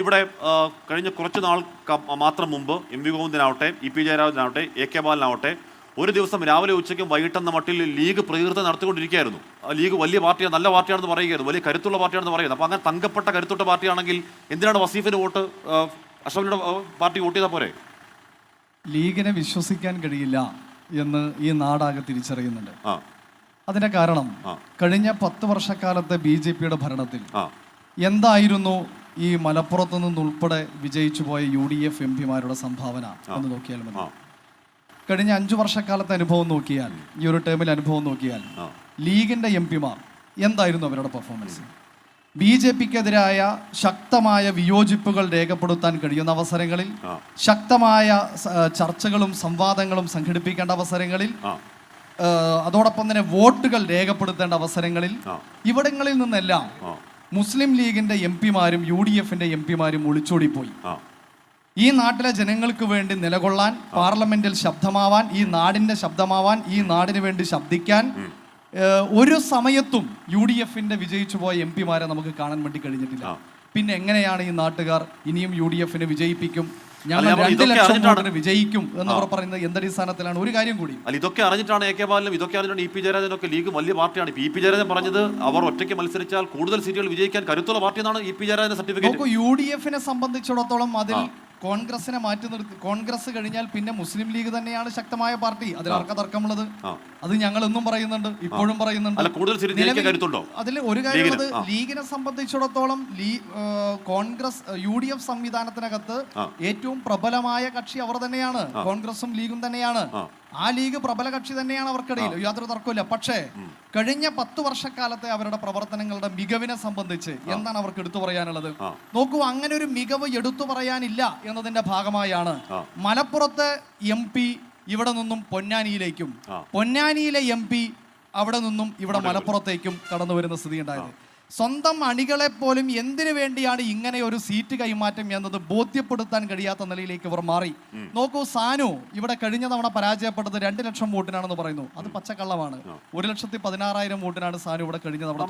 ഇവിടെ കഴിഞ്ഞ കുറച്ച് നാൾ മാത്രം മുമ്പ് എം വി ഗോവിന്ദനാവട്ടെ, ഇ പി ജയരാജനാവട്ടെ, എ കെ ബാലനാവട്ടെ, ഒരു ദിവസം രാവിലെ ഉച്ചയ്ക്കും വൈകിട്ടെന്ന മട്ടിൽ ലീഗ് പ്രകീർത്തനം നടത്തിക്കൊണ്ടിരിക്കുകയായിരുന്നു. ലീഗ് വലിയ പാർട്ടിയാണ്, നല്ല പാർട്ടിയാണെന്ന് പറയുകയായിരുന്നു, വലിയ കരുത്തുള്ള പാർട്ടിയാണെന്ന് പറയുന്നത്. അപ്പോൾ അങ്ങനെ തങ്കപ്പെട്ട കരുത്തുള്ള പാർട്ടിയാണെങ്കിൽ എന്തിനാണ് വസീഫിന് വോട്ട് അഷ്റഫിയുടെ പാർട്ടി വോട്ട് ചെയ്താൽ പോരെ? ലീഗിനെ വിശ്വസിക്കാൻ കഴിയില്ല എന്ന് ഈ നാടാകെ തിരിച്ചറിയുന്നുണ്ട്. അതിന്റെ കാരണം കഴിഞ്ഞ 10 വർഷക്കാലത്തെ BJP-യുടെ ഭരണത്തിൽ എന്തായിരുന്നു ഈ മലപ്പുറത്തു നിന്നുൾപ്പെടെ വിജയിച്ചു പോയ UDF MP-മാരുടെ സംഭാവന എന്ന് നോക്കിയാൽ മതി. കഴിഞ്ഞ 5 വർഷക്കാലത്തെ അനുഭവം നോക്കിയാൽ, ഈ ഒരു ടേമിൽ അനുഭവം നോക്കിയാൽ, ലീഗിന്റെ MP-മാർ എന്തായിരുന്നു അവരുടെ പെർഫോമൻസ്? BJP-ക്കെതിരായ ശക്തമായ വിയോജിപ്പുകൾ രേഖപ്പെടുത്താൻ കഴിയുന്ന അവസരങ്ങളിൽ, ശക്തമായ ചർച്ചകളും സംവാദങ്ങളും സംഘടിപ്പിക്കേണ്ട അവസരങ്ങളിൽ, അതോടൊപ്പം തന്നെ വോട്ടുകൾ രേഖപ്പെടുത്തേണ്ട അവസരങ്ങളിൽ, ഇവിടങ്ങളിൽ നിന്നെല്ലാം മുസ്ലിം ലീഗിന്റെ MP-മാരും UDF-ന്റെ MP-മാരും ഒളിച്ചോടിപ്പോയി. ഈ നാട്ടിലെ ജനങ്ങൾക്ക് വേണ്ടി നിലകൊള്ളാൻ, പാർലമെന്റിൽ ശബ്ദമാവാൻ, ഈ നാടിന്റെ ശബ്ദമാവാൻ, ഈ നാടിന് വേണ്ടി ശബ്ദിക്കാൻ ഒരു സമയത്തും UDF-ന്റെ വിജയിച്ചു പോയ MP-മാരെ നമുക്ക് കാണാൻ വേണ്ടി കഴിഞ്ഞിട്ടില്ല. പിന്നെ എങ്ങനെയാണ് ഈ നാട്ടുകാർ ഇനിയും UDF-നെ വിജയിപ്പിക്കും, ഞങ്ങൾ 2 ലക്ഷം വോട്ടിന് വിജയിക്കും എന്നവർ പറയുന്നത് എന്തടിസ്ഥാനത്തിലാണ്? ഒരു കാര്യം കൂടി, ഇതൊക്കെ അറിഞ്ഞിട്ടാണ് എ കെ ബാലനും, ഇതൊക്കെ അറിഞ്ഞിട്ടാണ് ഇ പി ജയരാജനൊക്കെ ലീഗ് വലിയ പാർട്ടിയാണ്. ഇ പി ജയരാജൻ പറഞ്ഞത് അവർ ഒറ്റയ്ക്ക് മത്സരിച്ചാൽ കൂടുതൽ സീറ്റുകൾ വിജയിക്കാൻ കരുത്തുള്ള പാർട്ടി എന്നാണ് ഇ പി ജയരാജന്റെ സർട്ടിഫിക്കറ്റ്. UDF-നെ സംബന്ധിച്ചിടത്തോളം അതിൽ കോൺഗ്രസിനെ മാറ്റി നിർത്തി, കോൺഗ്രസ് കഴിഞ്ഞാൽ പിന്നെ മുസ്ലിം ലീഗ് തന്നെയാണ് ശക്തമായ പാർട്ടി. അതിൽ ആർക്കാ തർക്കമുള്ളത്? അത് ഞങ്ങൾ എന്നും പറയുന്നുണ്ട്, ഇപ്പോഴും പറയുന്നുണ്ട്. അതിൽ ഒരു കാര്യമുള്ളത്, ലീഗിനെ സംബന്ധിച്ചിടത്തോളം കോൺഗ്രസ് UDF സംവിധാനത്തിനകത്ത് ഏറ്റവും പ്രബലമായ കക്ഷി അവർ തന്നെയാണ്, കോൺഗ്രസും ലീഗും തന്നെയാണ്. ആ ലീഗ് പ്രബല കക്ഷി തന്നെയാണ് അവർക്കിടയിൽ, യാതൊരു തർക്കമില്ല. പക്ഷേ കഴിഞ്ഞ 10 വർഷക്കാലത്തെ അവരുടെ പ്രവർത്തനങ്ങളുടെ മികവിനെ സംബന്ധിച്ച് എന്താണ് അവർക്ക് എടുത്തു പറയാനുള്ളത്? നോക്കൂ, അങ്ങനെ ഒരു മികവ് എടുത്തു പറയാനില്ല എന്നതിന്റെ ഭാഗമായാണ് മലപ്പുറത്തെ MP ഇവിടെ നിന്നും പൊന്നാനിയിലേക്കും, പൊന്നാനിയിലെ MP അവിടെ നിന്നും ഇവിടെ മലപ്പുറത്തേക്കും കടന്നു വരുന്ന സ്ഥിതി ഉണ്ടായത്. സ്വന്തം അണികളെ പോലും എന്തിനു വേണ്ടിയാണ് ഇങ്ങനെ ഒരു സീറ്റ് കൈമാറ്റം എന്നത് ബോധ്യപ്പെടുത്താൻ കഴിയാത്ത നിലയിലേക്ക് ഇവർ മാറി. നോക്കൂ, സാനു ഇവിടെ കഴിഞ്ഞ തവണ പരാജയപ്പെട്ടത് 2 ലക്ഷം വോട്ടിനാണെന്ന് പറയുന്നു. അത് പച്ചക്കള്ളമാണ്. 1,16,000 വോട്ടിനാണ് സാനു ഇവിടെ കഴിഞ്ഞ തവണ.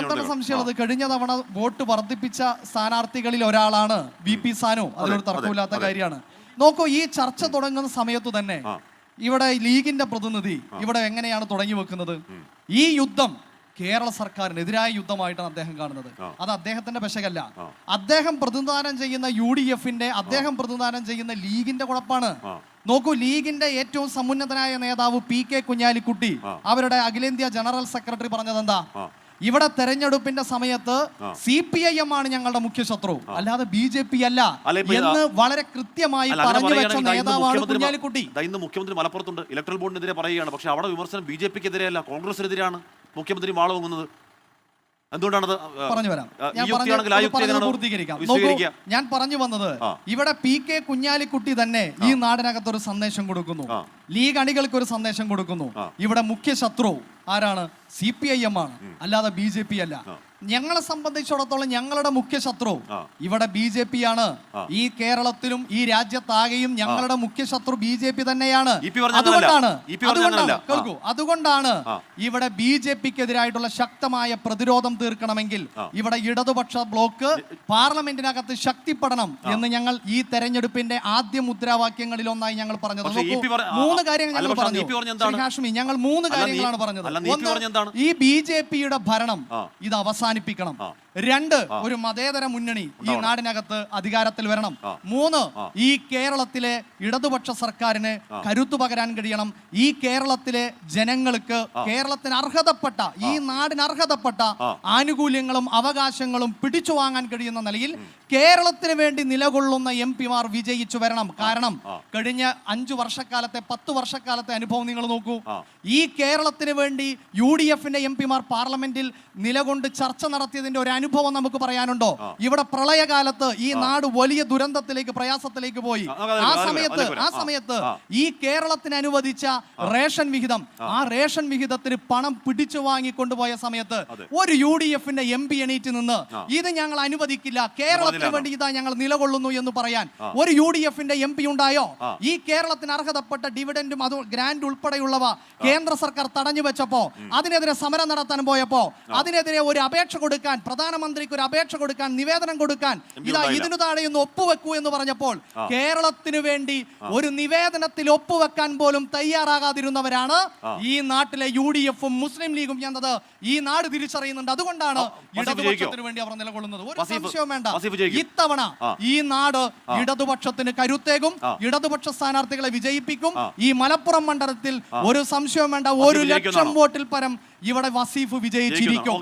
എന്താണ് സംശയമുള്ളത്? കഴിഞ്ഞ തവണ വോട്ട് വർദ്ധിപ്പിച്ച സ്ഥാനാർത്ഥികളിൽ ഒരാളാണ് VP സാനു. അതിലൊരു തർക്കമില്ലാത്ത കാര്യമാണ്. നോക്കൂ, ഈ ചർച്ച തുടങ്ങുന്ന സമയത്ത് തന്നെ ഇവിടെ ലീഗിന്റെ പ്രതിനിധി ഇവിടെ എങ്ങനെയാണ് തുടങ്ങി വെക്കുന്നത്? ഈ യുദ്ധം കേരള സർക്കാരിനെതിരായ യുദ്ധമായിട്ടാണ് അദ്ദേഹം കാണുന്നത്. അത് അദ്ദേഹത്തിന്റെ പെശകല്ല, അദ്ദേഹം പ്രതിനിധാനം ചെയ്യുന്ന UDF-ന്റെ, അദ്ദേഹം പ്രതിനിധാനം ചെയ്യുന്ന ലീഗിന്റെ കുഴപ്പമാണ്. നോക്കൂ, ലീഗിന്റെ ഏറ്റവും സമുന്നതനായ നേതാവ് PK കുഞ്ഞാലിക്കുട്ടി, അവരുടെ അഖിലേന്ത്യാ ജനറൽ സെക്രട്ടറി പറഞ്ഞത് എന്താ? ഇവിടെ തെരഞ്ഞെടുപ്പിന്റെ സമയത്ത് CPIM ആണ് ഞങ്ങളുടെ മുഖ്യ ശത്രു, അല്ലാതെ BJP അല്ല എന്ന് വളരെ കൃത്യമായി പറഞ്ഞു വെച്ച നേതാവാണ് കുഞ്ഞാലിക്കുട്ടി. ഇന്ന് മുഖ്യമന്ത്രി മലപ്പുറത്തുണ്ട്, ഇലക്ട്രൽ ബോർഡിനെതിരെ പറയുകയാണ്. പക്ഷെ അവിടെ വിമർശനം BJP-ക്കെതിരെയല്ല, കോൺഗ്രസിനെതിരെയാണ് മുഖ്യമന്ത്രി വാള വാങ്ങുന്നത്. എന്തുകൊണ്ടാണത്? പറഞ്ഞു വരാം, പൂർത്തീകരിക്കാം. ഞാൻ പറഞ്ഞു വന്നത്, ഇവിടെ PK കുഞ്ഞാലിക്കുട്ടി തന്നെ ഈ നാടിനകത്ത് ഒരു സന്ദേശം കൊടുക്കുന്നു, ലീഗ് അണികൾക്ക് ഒരു സന്ദേശം കൊടുക്കുന്നു. ഇവിടെ മുഖ്യ ശത്രു ആരാണ്? CPIM ആണ്, അല്ലാതെ BJP അല്ല. ഞങ്ങളെ സംബന്ധിച്ചിടത്തോളം ഞങ്ങളുടെ മുഖ്യ ശത്രു ഇവിടെ BJP ആണ്. ഈ കേരളത്തിലും ഈ രാജ്യത്താകെയും ഞങ്ങളുടെ മുഖ്യ ശത്രു BJP തന്നെയാണ്. അതുകൊണ്ടാണ് ഇവിടെ BJP-ക്കെതിരായിട്ടുള്ള ശക്തമായ പ്രതിരോധം തീർക്കണമെങ്കിൽ ഇവിടെ ഇടതുപക്ഷ ബ്ലോക്ക് പാർലമെന്റിനകത്ത് ശക്തിപ്പെടണം എന്ന് ഞങ്ങൾ ഈ തെരഞ്ഞെടുപ്പിന്റെ ആദ്യ മുദ്രാവാക്യങ്ങളിൽ ഒന്നായി ഞങ്ങൾ പറഞ്ഞത്. 3 കാര്യങ്ങൾ ഞങ്ങൾ പറഞ്ഞു. ഹാഷ്മി, ഞങ്ങൾ 3 കാര്യങ്ങളാണ് പറഞ്ഞത്. ഈ BJP-യുടെ ഭരണം ഇത് അവസാനിപ്പിക്കണം. 2, ഒരു മതേതര മുന്നണി ഈ നാടിനകത്ത് അധികാരത്തിൽ വരണം. 3, ഈ കേരളത്തിലെ ഇടതുപക്ഷ സർക്കാരിന് കരുത്തു പകരാൻ കഴിയണം. ഈ കേരളത്തിലെ ജനങ്ങൾക്ക് കേരളത്തിന് അർഹതപ്പെട്ട, ഈ നാടിന് അർഹതപ്പെട്ട ആനുകൂല്യങ്ങളും അവകാശങ്ങളും പിടിച്ചു വാങ്ങാൻ കഴിയുന്ന നിലയിൽ കേരളത്തിന് വേണ്ടി നിലകൊള്ളുന്ന MP-മാർ വിജയിച്ചു വരണം. കാരണം കഴിഞ്ഞ 5 വർഷക്കാലത്തെ 10 വർഷക്കാലത്തെ അനുഭവം നിങ്ങൾ നോക്കൂ. ഈ കേരളത്തിന് വേണ്ടി UDF-ന്റെ MP-മാർ പാർലമെന്റിൽ നിലകൊണ്ട് ചർച്ച നടത്തിയതിന്റെ ഒരു അനുഭവം നമുക്ക് പറയാനുണ്ടോ? ഇവിടെ പ്രളയകാലത്ത് ഈ നാട് വലിയ ദുരന്തത്തിലേക്ക്, പ്രയാസത്തിലേക്ക് പോയി. ആ സമയത്ത് ഈ കേരളത്തിന് അനുവദിച്ച റേഷൻ വിഹിതം, ആ റേഷൻ വിഹിതത്തിന് പണം പിടിച്ചു വാങ്ങിക്കൊണ്ടുപോയ സമയത്ത് ഒരു UDF-ന്റെ MP എണീറ്റ് നിന്ന് ഇത് ഞങ്ങൾ അനുവദിക്കില്ല, കേരളത്തിന് വേണ്ടി ഇതാ ഞങ്ങൾ നിലകൊള്ളുന്നു എന്ന് പറയാൻ ഒരു UDF-ന്റെ MP ഉണ്ടായോ? ഈ കേരളത്തിന് അർഹതപ്പെട്ട ഡിവിഡൻഡും അത് ഗ്രാൻഡ് ഉൾപ്പെടെയുള്ളവ കേന്ദ്ര സർക്കാർ തടഞ്ഞു വെച്ചപ്പോ, അതിനെതിരെ സമരം നടത്താൻ പോയപ്പോ, അതിനെതിരെ ഒരു അപേക്ഷ കൊടുക്കാൻ പ്രധാന പ്രധാനമന്ത്രിക്ക് ഒരു അപേക്ഷ കൊടുക്കാൻ, നിവേദനം കൊടുക്കാൻ, ഇതാ ഉണ്ടായില്ല. ഇതിനു താഴെ ഒന്ന് ഒപ്പുവെക്കൂ എന്ന് പറഞ്ഞപ്പോൾ കേരളത്തിന് വേണ്ടി ഒരു നിവേദനത്തിൽ ഒപ്പുവെക്കാൻ പോലും തയ്യാറാകാതിരുന്നവരാണ് ഈ നാട്ടിലെ UDF-ഉം മുസ്ലിം ലീഗും എന്നത് ഈ നാട് തിരിച്ചറിയുന്നുണ്ട്. അതുകൊണ്ടാണ് ഇടതുപക്ഷത്തിന് വേണ്ടി അവർ നിലകൊള്ളുന്നത്. ഒരു സംശയവും വേണ്ട, ഇത്തവണ ഈ നാട് ഇടതുപക്ഷത്തിന് കരുത്തേകും, ഇടതുപക്ഷ സ്ഥാനാർത്ഥികളെ വിജയിപ്പിക്കും. ഈ മലപ്പുറം മണ്ഡലത്തിൽ ഒരു സംശയവും വേണ്ട, 1 ലക്ഷം വോട്ടിൽ പരം ഇവിടെ വസീഫ് വിജയിച്ചിരിക്കും.